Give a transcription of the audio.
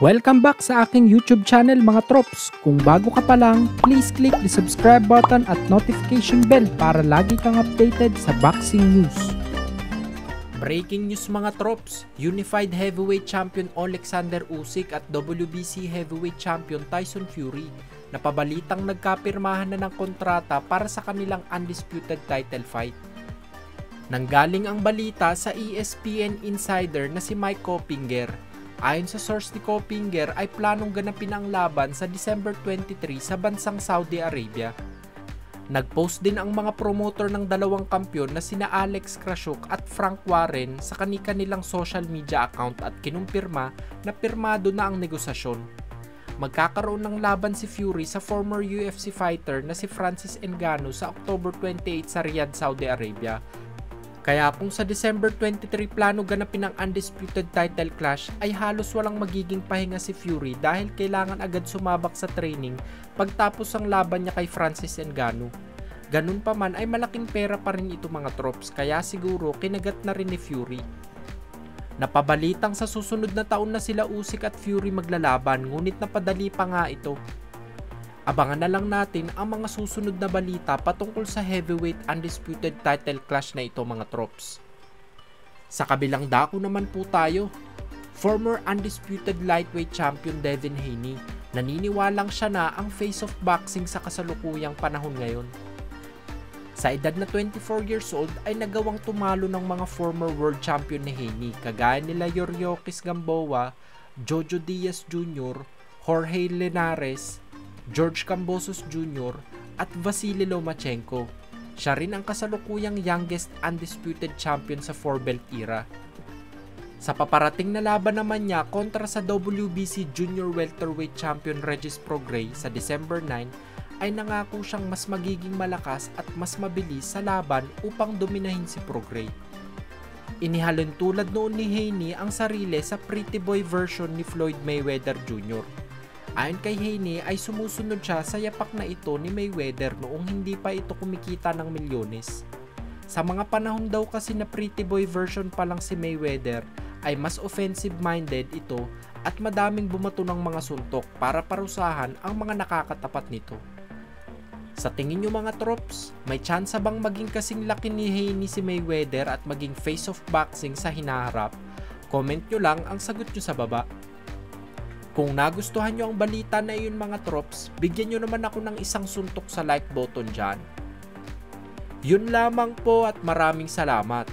Welcome back sa aking YouTube channel mga trops. Kung bago ka pa lang, please click the subscribe button at notification bell para lagi kang updated sa boxing news. Breaking news mga trops, Unified Heavyweight Champion Alexander Usyk at WBC Heavyweight Champion Tyson Fury napabalitang nagkapirmahan na ng kontrata para sa kanilang undisputed title fight. Nanggaling ang balita sa ESPN insider na si Mike Coppinger. Ayon sa source ni Coppinger ay planong ganapin ang laban sa December 23 sa bansang Saudi Arabia. Nagpost din ang mga promoter ng dalawang kampyon na sina Alex Krassyuk at Frank Warren sa kani-kanilang social media account at kinumpirma na pirmado na ang negosasyon. Magkakaroon ng laban si Fury sa former UFC fighter na si Francis Ngannou sa October 28 sa Riyadh, Saudi Arabia. Kaya kung sa December 23 plano ganapin ang undisputed title clash ay halos walang magiging pahinga si Fury dahil kailangan agad sumabak sa training pagtapos ang laban niya kay Francis Ngannou. Ganun pa man ay malaking pera pa rin ito mga trops kaya siguro kinagat na rin ni Fury. Napabalitang sa susunod na taon na sila Usyk at Fury maglalaban ngunit napadali pa nga ito. Abangan na lang natin ang mga susunod na balita patungkol sa heavyweight undisputed title clash na ito mga trops. Sa kabilang dako naman po tayo, former undisputed lightweight champion Devin Haney, naniniwalang siya na ang face of boxing sa kasalukuyang panahon ngayon. Sa edad na 24 years old ay nagawang tumalo ng mga former world champion ni Haney kagaya nila Yuriorkis Gamboa, Jojo Diaz Jr., Jorge Linares, George Kambosos Jr. at Vasily Lomachenko. Siya rin ang kasalukuyang youngest undisputed champion sa 4-belt era. Sa paparating na laban naman niya kontra sa WBC Junior Welterweight Champion Regis Prograis sa December 9 ay nangako siyang mas magiging malakas at mas mabilis sa laban upang dominahin si Prograis. Inihalin tulad noon ni Haney ang sarili sa pretty boy version ni Floyd Mayweather Jr. Ayon kay Haney ay sumusunod siya sa yapak na ito ni Mayweather noong hindi pa ito kumikita ng milyones. Sa mga panahon daw kasi na pretty boy version pa lang si Mayweather ay mas offensive-minded ito at madaming bumato ng mga suntok para parusahan ang mga nakakatapat nito. Sa tingin nyo mga trops, may tsansa bang maging kasing laki ni Haney si Mayweather at maging face of boxing sa hinaharap? Comment nyo lang ang sagot nyo sa baba. Kung nagustuhan nyo ang balita na iyon mga trops, bigyan nyo naman ako ng isang suntok sa like button dyan. Yun lamang po at maraming salamat.